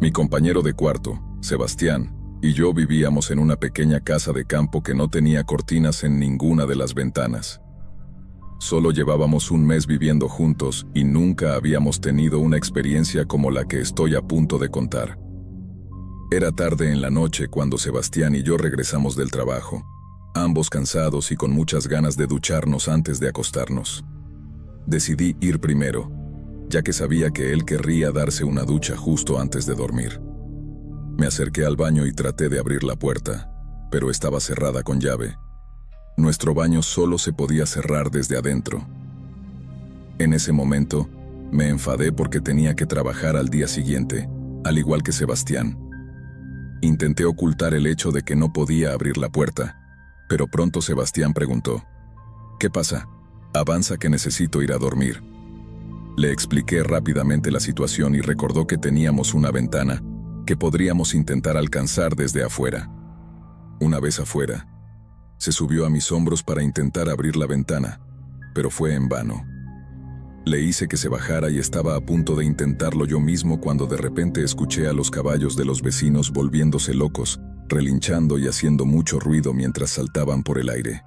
Mi compañero de cuarto, Sebastián, y yo vivíamos en una pequeña casa de campo que no tenía cortinas en ninguna de las ventanas. Solo llevábamos un mes viviendo juntos y nunca habíamos tenido una experiencia como la que estoy a punto de contar. Era tarde en la noche cuando Sebastián y yo regresamos del trabajo, ambos cansados y con muchas ganas de ducharnos antes de acostarnos. Decidí ir primero, ya que sabía que él querría darse una ducha justo antes de dormir. Me acerqué al baño y traté de abrir la puerta, pero estaba cerrada con llave. Nuestro baño solo se podía cerrar desde adentro. En ese momento, me enfadé porque tenía que trabajar al día siguiente, al igual que Sebastián. Intenté ocultar el hecho de que no podía abrir la puerta, pero pronto Sebastián preguntó: «¿Qué pasa? Avanza que necesito ir a dormir». Le expliqué rápidamente la situación y recordó que teníamos una ventana que podríamos intentar alcanzar desde afuera. Una vez afuera, se subió a mis hombros para intentar abrir la ventana, pero fue en vano. Le hice que se bajara y estaba a punto de intentarlo yo mismo cuando de repente escuché a los caballos de los vecinos volviéndose locos, relinchando y haciendo mucho ruido mientras saltaban por el aire.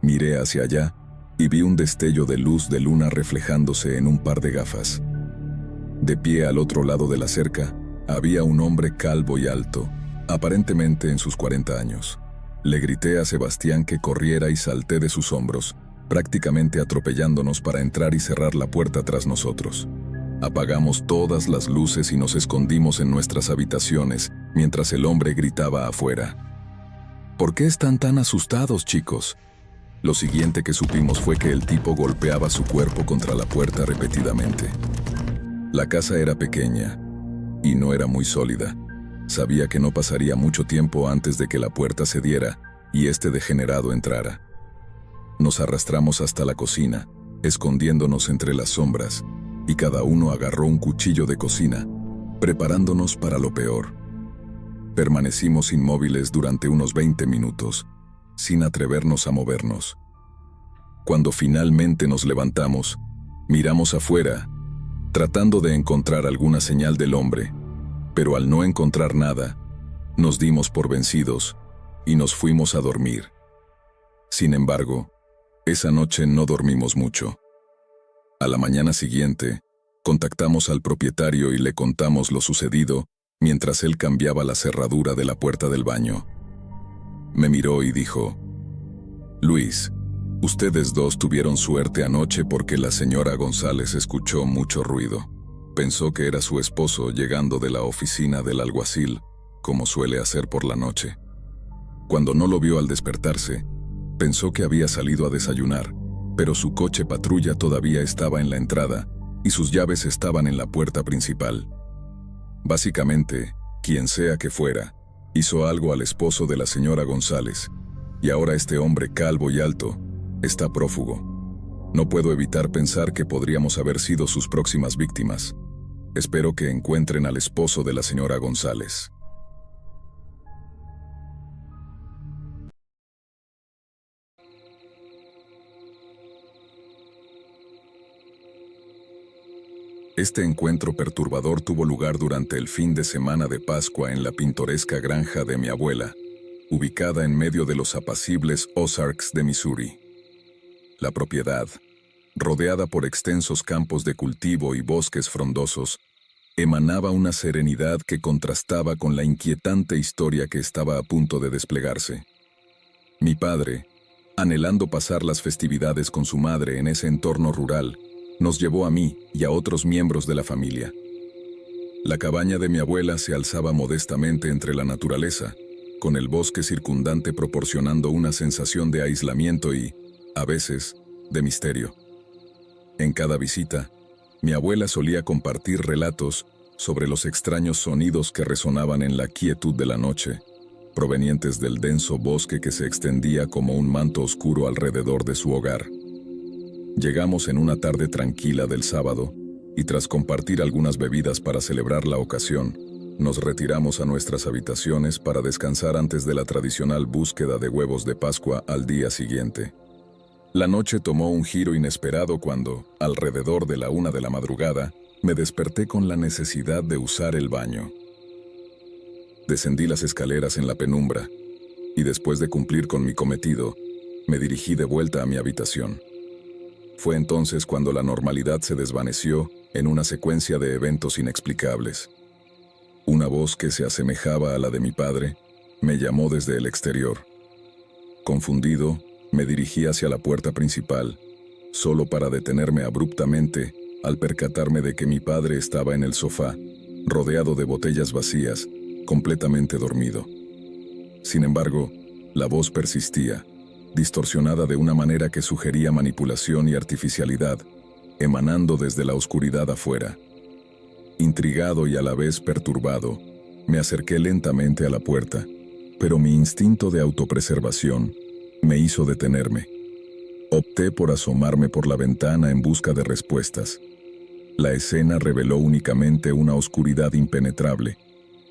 Miré hacia allá y vi un destello de luz de luna reflejándose en un par de gafas. De pie al otro lado de la cerca, había un hombre calvo y alto, aparentemente en sus 40 años. Le grité a Sebastián que corriera y salté de sus hombros, prácticamente atropellándonos para entrar y cerrar la puerta tras nosotros. Apagamos todas las luces y nos escondimos en nuestras habitaciones mientras el hombre gritaba afuera. ¿Por qué están tan asustados, chicos? Lo siguiente que supimos fue que el tipo golpeaba su cuerpo contra la puerta repetidamente. La casa era pequeña y no era muy sólida. Sabía que no pasaría mucho tiempo antes de que la puerta cediera y este degenerado entrara. Nos arrastramos hasta la cocina, escondiéndonos entre las sombras, y cada uno agarró un cuchillo de cocina, preparándonos para lo peor. Permanecimos inmóviles durante unos 20 minutos, sin atrevernos a movernos. Cuando finalmente nos levantamos, miramos afuera, tratando de encontrar alguna señal del hombre, pero al no encontrar nada, nos dimos por vencidos y nos fuimos a dormir. Sin embargo, esa noche no dormimos mucho. A la mañana siguiente, contactamos al propietario y le contamos lo sucedido mientras él cambiaba la cerradura de la puerta del baño. Me miró y dijo: «Luis, ustedes dos tuvieron suerte anoche porque la señora González escuchó mucho ruido. Pensó que era su esposo llegando de la oficina del alguacil, como suele hacer por la noche. Cuando no lo vio al despertarse, pensó que había salido a desayunar, pero su coche patrulla todavía estaba en la entrada y sus llaves estaban en la puerta principal. Básicamente, quien sea que fuera, hizo algo al esposo de la señora González, y ahora este hombre calvo y alto está prófugo. No puedo evitar pensar que podríamos haber sido sus próximas víctimas. Espero que encuentren al esposo de la señora González». Este encuentro perturbador tuvo lugar durante el fin de semana de Pascua en la pintoresca granja de mi abuela, ubicada en medio de los apacibles Ozarks de Missouri. La propiedad, rodeada por extensos campos de cultivo y bosques frondosos, emanaba una serenidad que contrastaba con la inquietante historia que estaba a punto de desplegarse. Mi padre, anhelando pasar las festividades con su madre en ese entorno rural, nos llevó a mí y a otros miembros de la familia. La cabaña de mi abuela se alzaba modestamente entre la naturaleza, con el bosque circundante proporcionando una sensación de aislamiento y, a veces, de misterio. En cada visita, mi abuela solía compartir relatos sobre los extraños sonidos que resonaban en la quietud de la noche, provenientes del denso bosque que se extendía como un manto oscuro alrededor de su hogar. Llegamos en una tarde tranquila del sábado, y tras compartir algunas bebidas para celebrar la ocasión, nos retiramos a nuestras habitaciones para descansar antes de la tradicional búsqueda de huevos de Pascua al día siguiente. La noche tomó un giro inesperado cuando, alrededor de la 1 de la madrugada, Me desperté con la necesidad de usar el baño. Descendí las escaleras en la penumbra y después de cumplir con mi cometido, me dirigí de vuelta a mi habitación. Fue entonces cuando la normalidad se desvaneció en una secuencia de eventos inexplicables. Una voz que se asemejaba a la de mi padre me llamó desde el exterior. Confundido, me dirigí hacia la puerta principal, solo para detenerme abruptamente al percatarme de que mi padre estaba en el sofá, rodeado de botellas vacías, completamente dormido. Sin embargo, la voz persistía, distorsionada de una manera que sugería manipulación y artificialidad, emanando desde la oscuridad afuera. Intrigado y a la vez perturbado, me acerqué lentamente a la puerta, pero mi instinto de autopreservación me hizo detenerme. Opté por asomarme por la ventana en busca de respuestas. La escena reveló únicamente una oscuridad impenetrable,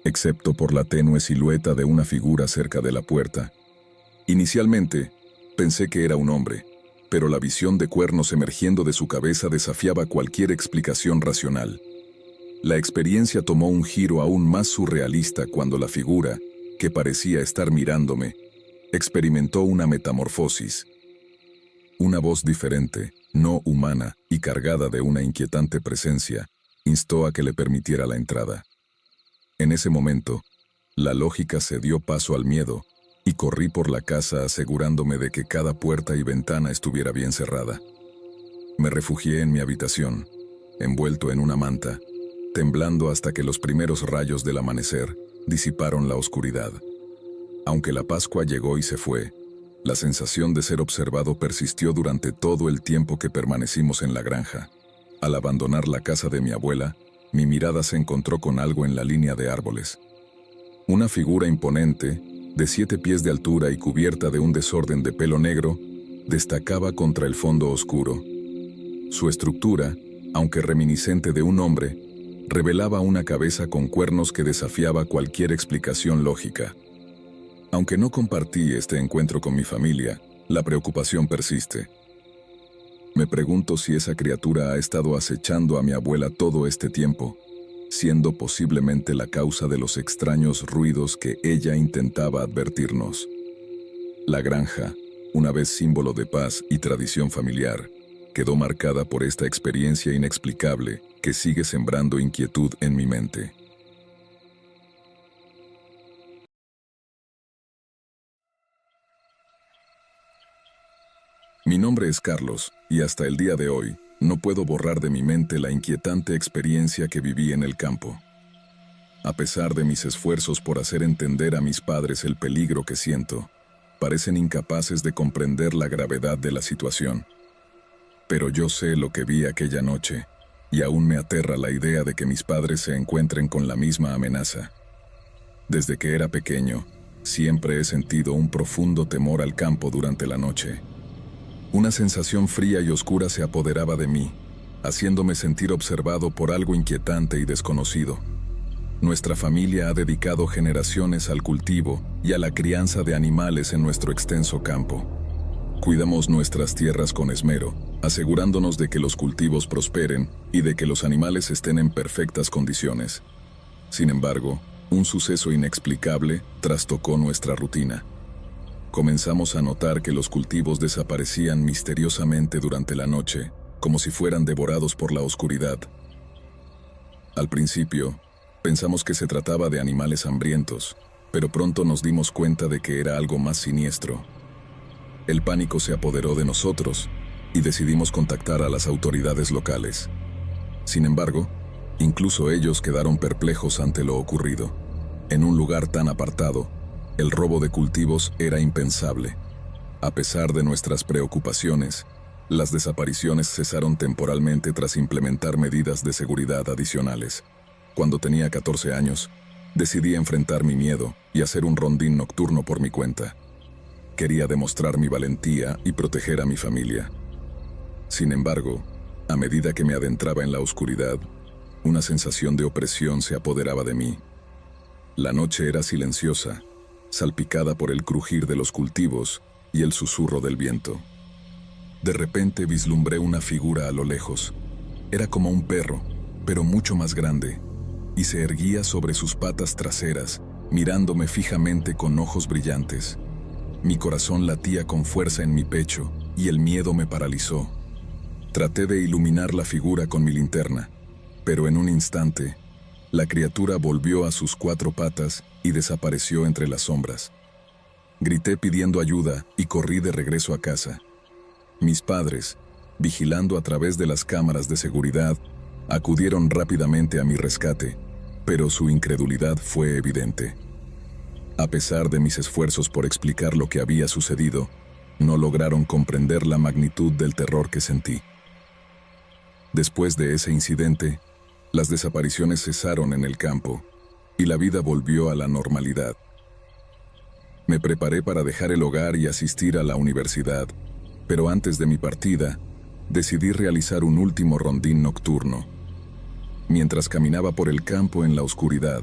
excepto por la tenue silueta de una figura cerca de la puerta. Inicialmente, pensé que era un hombre, pero la visión de cuernos emergiendo de su cabeza desafiaba cualquier explicación racional. La experiencia tomó un giro aún más surrealista cuando la figura, que parecía estar mirándome, experimentó una metamorfosis. Una voz diferente, no humana y cargada de una inquietante presencia, instó a que le permitiera la entrada. En ese momento, la lógica cedió paso al miedo y corrí por la casa asegurándome de que cada puerta y ventana estuviera bien cerrada. Me refugié en mi habitación, envuelto en una manta, temblando hasta que los primeros rayos del amanecer disiparon la oscuridad. Aunque la Pascua llegó y se fue, la sensación de ser observado persistió durante todo el tiempo que permanecimos en la granja. Al abandonar la casa de mi abuela, mi mirada se encontró con algo en la línea de árboles. Una figura imponente, de 7 pies de altura y cubierta de un desorden de pelo negro, destacaba contra el fondo oscuro. Su estructura, aunque reminiscente de un hombre, revelaba una cabeza con cuernos que desafiaba cualquier explicación lógica. Aunque no compartí este encuentro con mi familia, la preocupación persiste. Me pregunto si esa criatura ha estado acechando a mi abuela todo este tiempo, siendo posiblemente la causa de los extraños ruidos que ella intentaba advertirnos. La granja, una vez símbolo de paz y tradición familiar, quedó marcada por esta experiencia inexplicable que sigue sembrando inquietud en mi mente. Mi nombre es Carlos, y hasta el día de hoy, no puedo borrar de mi mente la inquietante experiencia que viví en el campo. A pesar de mis esfuerzos por hacer entender a mis padres el peligro que siento, parecen incapaces de comprender la gravedad de la situación. Pero yo sé lo que vi aquella noche, y aún me aterra la idea de que mis padres se encuentren con la misma amenaza. Desde que era pequeño, siempre he sentido un profundo temor al campo durante la noche. Una sensación fría y oscura se apoderaba de mí, haciéndome sentir observado por algo inquietante y desconocido. Nuestra familia ha dedicado generaciones al cultivo y a la crianza de animales en nuestro extenso campo. Cuidamos nuestras tierras con esmero, asegurándonos de que los cultivos prosperen y de que los animales estén en perfectas condiciones. Sin embargo, un suceso inexplicable trastocó nuestra rutina. Comenzamos a notar que los cultivos desaparecían misteriosamente durante la noche, como si fueran devorados por la oscuridad. Al principio, pensamos que se trataba de animales hambrientos, pero pronto nos dimos cuenta de que era algo más siniestro. El pánico se apoderó de nosotros y decidimos contactar a las autoridades locales. Sin embargo, incluso ellos quedaron perplejos ante lo ocurrido. En un lugar tan apartado, el robo de cultivos era impensable. A pesar de nuestras preocupaciones, las desapariciones cesaron temporalmente tras implementar medidas de seguridad adicionales. Cuando tenía 14 años, decidí enfrentar mi miedo y hacer un rondín nocturno por mi cuenta. Quería demostrar mi valentía y proteger a mi familia. Sin embargo, a medida que me adentraba en la oscuridad, una sensación de opresión se apoderaba de mí. La noche era silenciosa, salpicada por el crujir de los cultivos y el susurro del viento. De repente vislumbré una figura a lo lejos. Era como un perro, pero mucho más grande, y se erguía sobre sus patas traseras, mirándome fijamente con ojos brillantes. Mi corazón latía con fuerza en mi pecho, y el miedo me paralizó. Traté de iluminar la figura con mi linterna, pero en un instante, la criatura volvió a sus 4 patas y desapareció entre las sombras. Grité pidiendo ayuda y corrí de regreso a casa. Mis padres, vigilando a través de las cámaras de seguridad, acudieron rápidamente a mi rescate, pero su incredulidad fue evidente. A pesar de mis esfuerzos por explicar lo que había sucedido, no lograron comprender la magnitud del terror que sentí. Después de ese incidente, las desapariciones cesaron en el campo y la vida volvió a la normalidad. Me preparé para dejar el hogar y asistir a la universidad, pero antes de mi partida, decidí realizar un último rondín nocturno. Mientras caminaba por el campo en la oscuridad,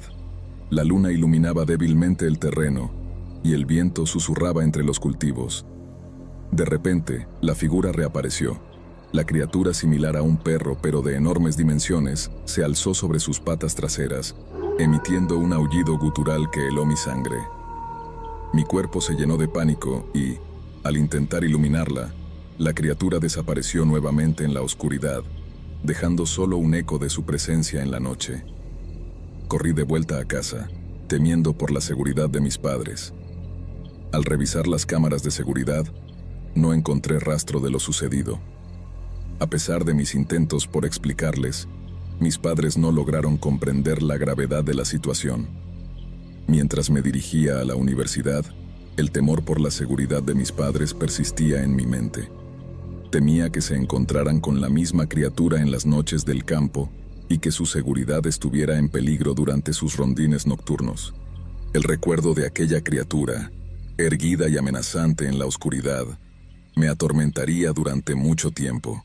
la luna iluminaba débilmente el terreno y el viento susurraba entre los cultivos. De repente, la figura reapareció. La criatura, similar a un perro pero de enormes dimensiones, se alzó sobre sus patas traseras, emitiendo un aullido gutural que heló mi sangre. Mi cuerpo se llenó de pánico y, al intentar iluminarla, la criatura desapareció nuevamente en la oscuridad, dejando solo un eco de su presencia en la noche. Corrí de vuelta a casa, temiendo por la seguridad de mis padres. Al revisar las cámaras de seguridad, no encontré rastro de lo sucedido. A pesar de mis intentos por explicarles, mis padres no lograron comprender la gravedad de la situación. Mientras me dirigía a la universidad, el temor por la seguridad de mis padres persistía en mi mente. Temía que se encontraran con la misma criatura en las noches del campo y que su seguridad estuviera en peligro durante sus rondines nocturnos. El recuerdo de aquella criatura, erguida y amenazante en la oscuridad, me atormentaría durante mucho tiempo.